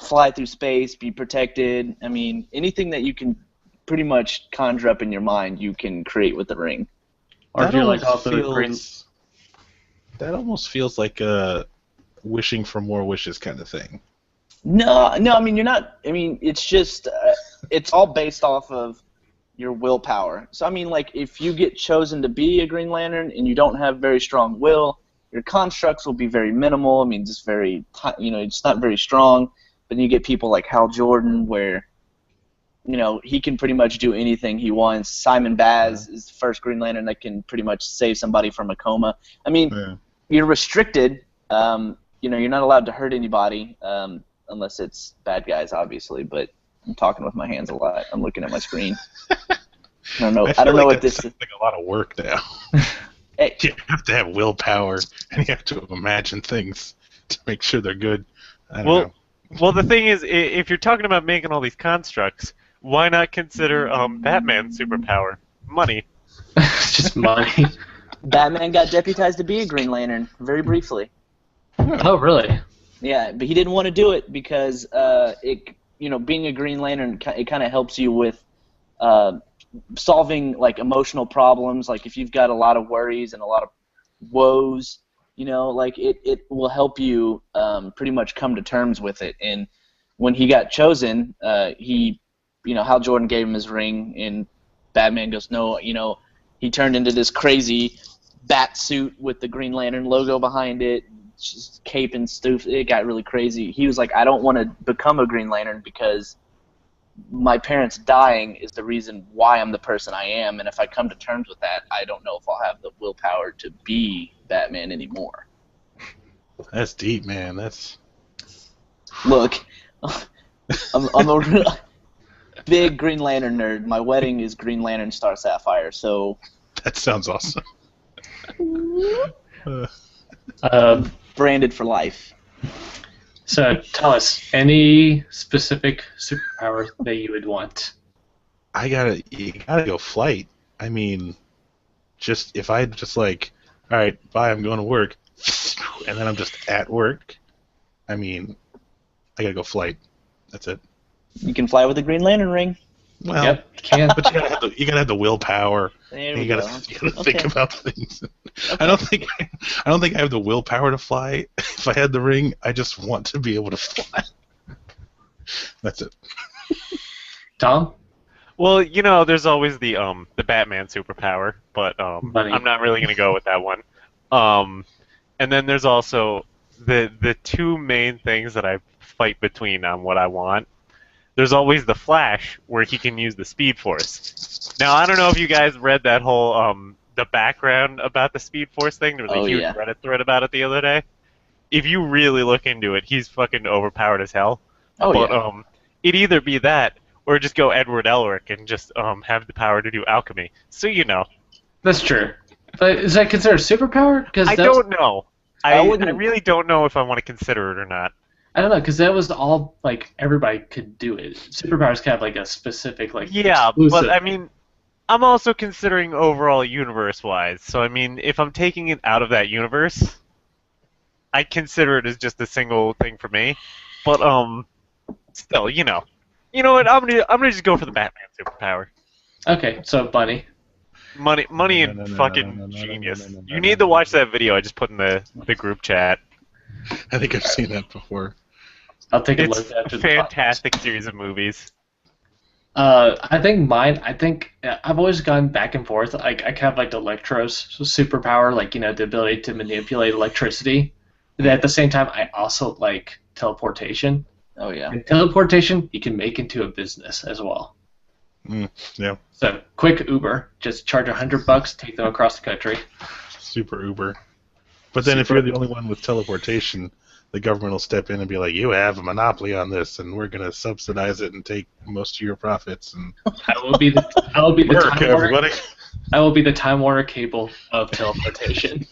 fly through space, be protected. I mean, anything that you can pretty much conjure up in your mind, you can create with the ring. Or That if you're like all almost the green. That almost feels like a wishing for more wishes kind of thing. No, I mean, you're not. I mean, it's just it's all based off of your willpower. So I mean, like if you get chosen to be a Green Lantern and you don't have very strong will, your constructs will be very minimal. I mean, just very, it's not very strong. But then you get people like Hal Jordan, where he can pretty much do anything he wants. Simon Baz is the first Green Lantern that can pretty much save somebody from a coma. I mean, you're restricted. You're not allowed to hurt anybody unless it's bad guys, obviously. But I'm talking with my hands a lot. I'm looking at my screen. I don't know. I don't know what this is. Like a lot of work now. Hey. You have to have willpower, and you have to imagine things to make sure they're good. I don't know. Well, the thing is, if you're talking about making all these constructs, why not consider Batman's superpower? Money. It's just money. Batman got deputized to be a Green Lantern very briefly. Oh, really? Yeah, but he didn't want to do it because being a Green Lantern, it kind of helps you with solving like emotional problems. Like if you've got a lot of worries and a lot of woes, like it will help you pretty much come to terms with it. And when he got chosen, Hal Jordan gave him his ring, and Batman goes, no, he turned into this crazy bat suit with the Green Lantern logo behind it, just cape and stuff. It got really crazy. He was like, I don't want to become a Green Lantern because my parents dying is the reason why I'm the person I am, and if I come to terms with that, I don't know if I'll have the willpower to be Batman anymore. That's deep, man. That's... Look, I'm a big Green Lantern nerd. My wedding is Green Lantern Star Sapphire, so... That sounds awesome. Branded for life. So tell us, any specific superpower that you would want? You gotta go flight. I mean, if I just like, all right, bye, I'm going to work, and then I'm just at work. I mean, I gotta go flight. That's it. You can fly with a Green Lantern ring. Well, Yep, can. but you gotta have the willpower. There You we gotta go. think about things. I don't think I have the willpower to fly. If I had the ring, I just want to be able to fly. That's it. Tom? Well, there's always the Batman superpower, but Money. I'm not really gonna go with that one. And then there's also the two main things that I fight between on what I want. There's always the Flash, where he can use the Speed Force. Now, I don't know if you guys read that whole the background about the Speed Force thing. There was a huge Reddit thread about it the other day. If you really look into it, he's fucking overpowered as hell. It'd either be that, or just go Edward Elric and just have the power to do alchemy. So That's true. But is that considered a superpower? I don't know. I really don't know if I want to consider it or not. I don't know, because that was all, like, everybody could do it. Superpowers kind of like a specific, like, yeah, exclusive. But I mean, I'm also considering overall universe-wise. So, I mean, if I'm taking it out of that universe, I consider it as just a single thing for me. But, still, You know what, I'm gonna just go for the Batman superpower. Okay, so Bunny. Money and fucking genius. You need to watch that video I just put in the group chat. I think I've seen that before. I'll take a It's look after a the fantastic series of movies. I think I've always gone back and forth. Like I kind of like the Electro's superpower, like the ability to manipulate electricity. But at the same time, I also like teleportation. Oh yeah. And teleportation you can make into a business as well. Yeah. So quick Uber, just charge $100, take them across the country. Super Uber. But then if you're the only one with teleportation, the government will step in and be like, you have a monopoly on this, and we're going to subsidize it and take most of your profits. And I will be the America, Time Warner. everybody. I will be the Time Warner cable of teleportation.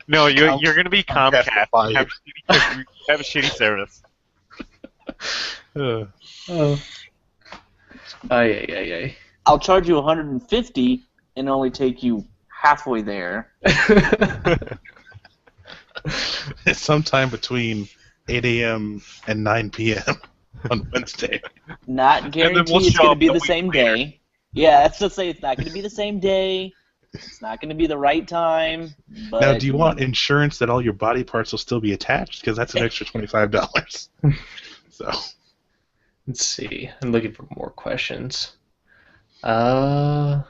No, you're going to be Comcast. Comcast. Have a shitty service. Oh. Ay. I'll charge you $150 and only take you halfway there. It's sometime between 8 a.m. and 9 p.m. on Wednesday. Not then guaranteed we'll it's show going to up be the the week same later. day. Yeah, that's to say it's not going to be the same day. It's not going to be the right time. But Now, do you want insurance that all your body parts will still be attached? Because that's an extra $25. So Let's see. I'm looking for more questions. Let's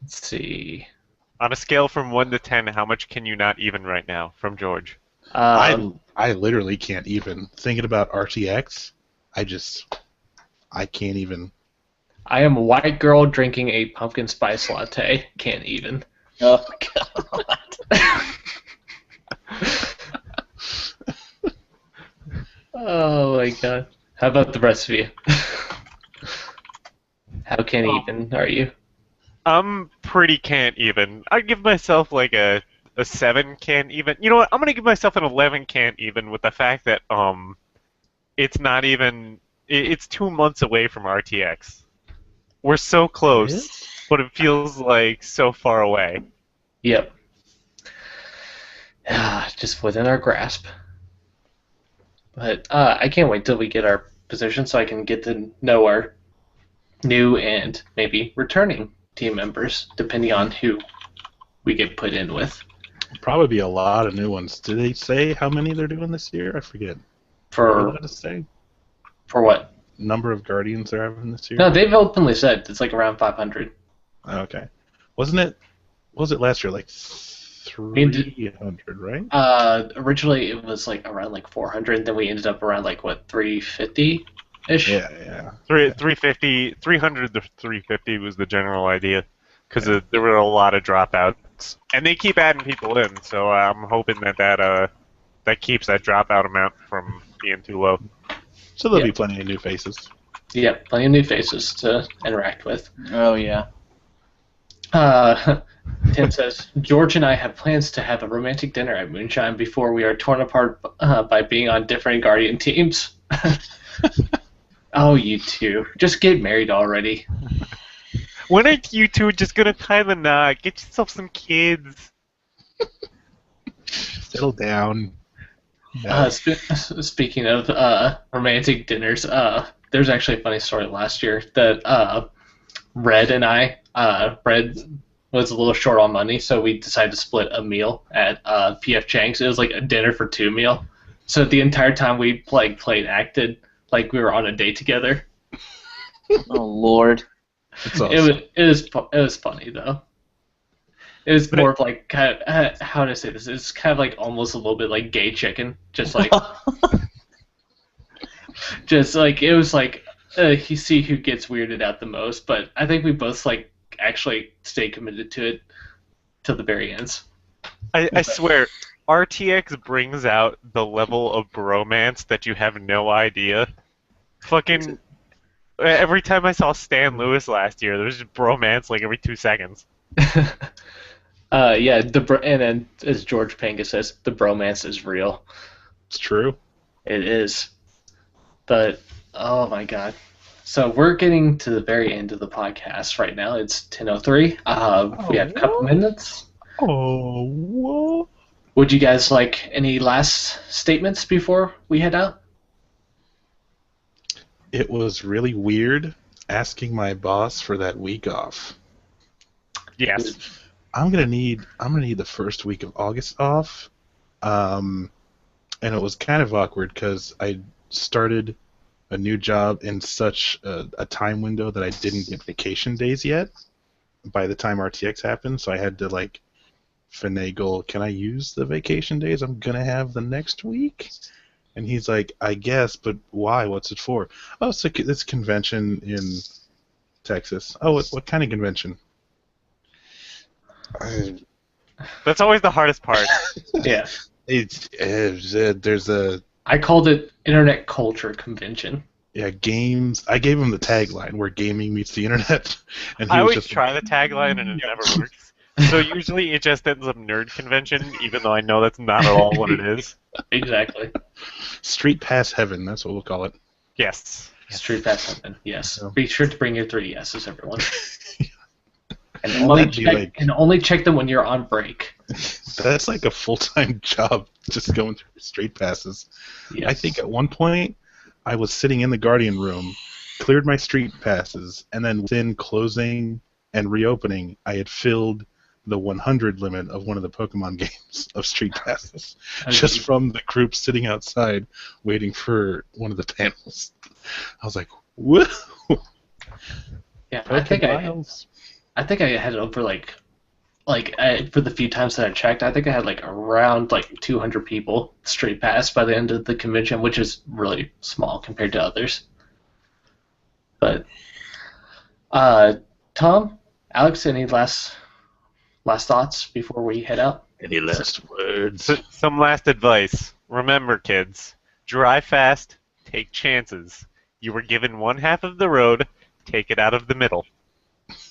see. On a scale from 1 to 10, how much can you not even right now? From George. I literally can't even. Thinking about RTX, I can't even. I am a white girl drinking a pumpkin spice latte. Can't even. oh god. Oh my god. How about the rest of you? How can't even are you? I'm pretty can't even. I'd give myself like a 7 can't even. You know what? I'm gonna give myself an 11 can't even with the fact that it's not even. It's 2 months away from RTX. We're so close, but it feels like so far away. Yep. Just within our grasp. But I can't wait till we get our position so I can get to know our new and maybe returning team members, depending on who we get put in with. Probably be a lot of new ones. Did they say how many they're doing this year? I forget. Are we For allowed to say what? number of Guardians they're having this year? No, they've openly said it's like around 500. Okay. Wasn't it? What was it last year? Like 300, right? Originally it was like around like 400, then we ended up around like what 350-ish. Yeah. 350, 300 to 350 was the general idea, because there were a lot of dropouts, and they keep adding people in. So I'm hoping that keeps that dropout amount from being too low. So there'll be plenty of new faces. Yeah, plenty of new faces to interact with. Oh yeah. Tim says, George and I have plans to have a romantic dinner at Moonshine before we are torn apart by being on different Guardian teams. Oh, you two. Just get married already. When are you two just gonna tie the knot? Get yourself some kids. Settle down. No. Speaking of romantic dinners, there's actually a funny story last year that Red and I, Red was a little short on money, so we decided to split a meal at PF Chang's. It was like a dinner for two meal. So the entire time we played acted like we were on a date together. Oh Lord. It's awesome. It was funny though. It was more of like kind of how to say this. It's kind of like almost a little bit like gay chicken, just like it was like you see who gets weirded out the most. But I think we both like actually stay committed to it till the very end. I swear, RTX brings out the level of bromance that you have no idea. Fucking every time I saw Stan Lewis last year, there was just bromance like every 2 seconds. Yeah, and then as George Panga says, the bromance is real. It's true. It is. But oh my god. So we're getting to the very end of the podcast right now. It's 10:03. We have a couple minutes. Oh, whoa. Would you guys like any last statements before we head out? It was really weird asking my boss for that week off. Yes. I'm gonna need the first week of August off, and it was kind of awkward because I started a new job in such a time window that I didn't get vacation days yet by the time RTX happened, so I had to like finagle, can I use the vacation days I'm gonna have the next week? And he's like, I guess, but why? What's it for? Oh, it's this convention in Texas. Oh, what kind of convention? That's always the hardest part. Yeah. There's a I called it Internet Culture Convention. games. I gave him the tagline where gaming meets the internet, and he I was always just try the tagline and it never works. So usually it just ends up nerd convention, even though I know that's not at all what it is. Exactly. Street Pass Heaven. That's what we'll call it. Yes. Street Pass Heaven. Yes. Yeah. Be sure to bring your 3DSs, everyone. And Might be only check them when you're on break. That's like a full-time job, just going through street passes. Yes. I think at one point I was sitting in the Guardian room, cleared my street passes, and then within closing and reopening, I had filled the 100 limit of one of the Pokemon games of street passes, just from the group sitting outside waiting for one of the panels. I was like, whoa! Yeah, I think I had over for the few times that I checked, I think I had like around like 200 people straight pass by the end of the convention, which is really small compared to others. But Tom, Alex, any last thoughts before we head out? Any last words? Some last advice. Remember, kids, drive fast, take chances. You were given one half of the road, take it out of the middle.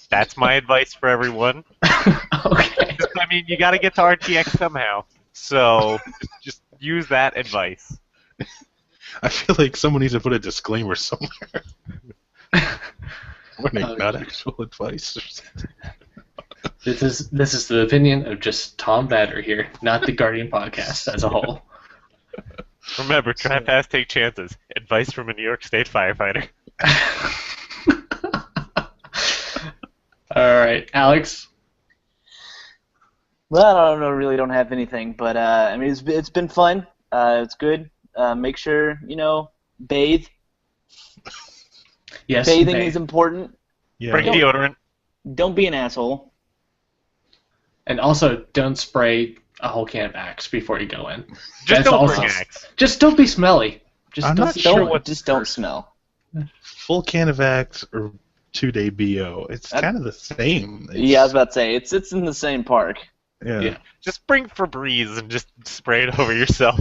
That's my advice for everyone. Okay. I mean, you got to get to RTX somehow, so just use that advice. I feel like someone needs to put a disclaimer somewhere. Warning, not actual advice or something. This is the opinion of just Tom Batter here, not the Guardian podcast as a whole. Remember, drive fast, take chances. Advice from a New York State firefighter. All right, Alex. Well, I really don't have anything, but I mean, it's been fun. It's good. Make sure bathe. Yes, bathing is important. Yeah. Bring deodorant. Don't be an asshole. And also, don't spray a whole can of Axe before you go in. Just That's don't also- bring Axe. Just don't be smelly. Just I'm don't not be sure smelly. what- Just don't smell. Full can of Axe or 2-day BO. It's kind of the same. Yeah, I was about to say it's in the same park. Yeah. Just bring Febreze and just spray it over yourself.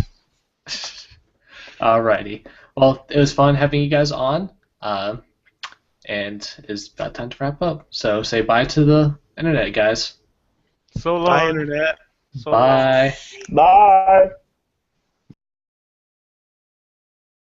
Alrighty. Well, it was fun having you guys on, and it's about time to wrap up. So say bye to the internet, guys. So long. Bye, Internet. So long. Bye. Bye.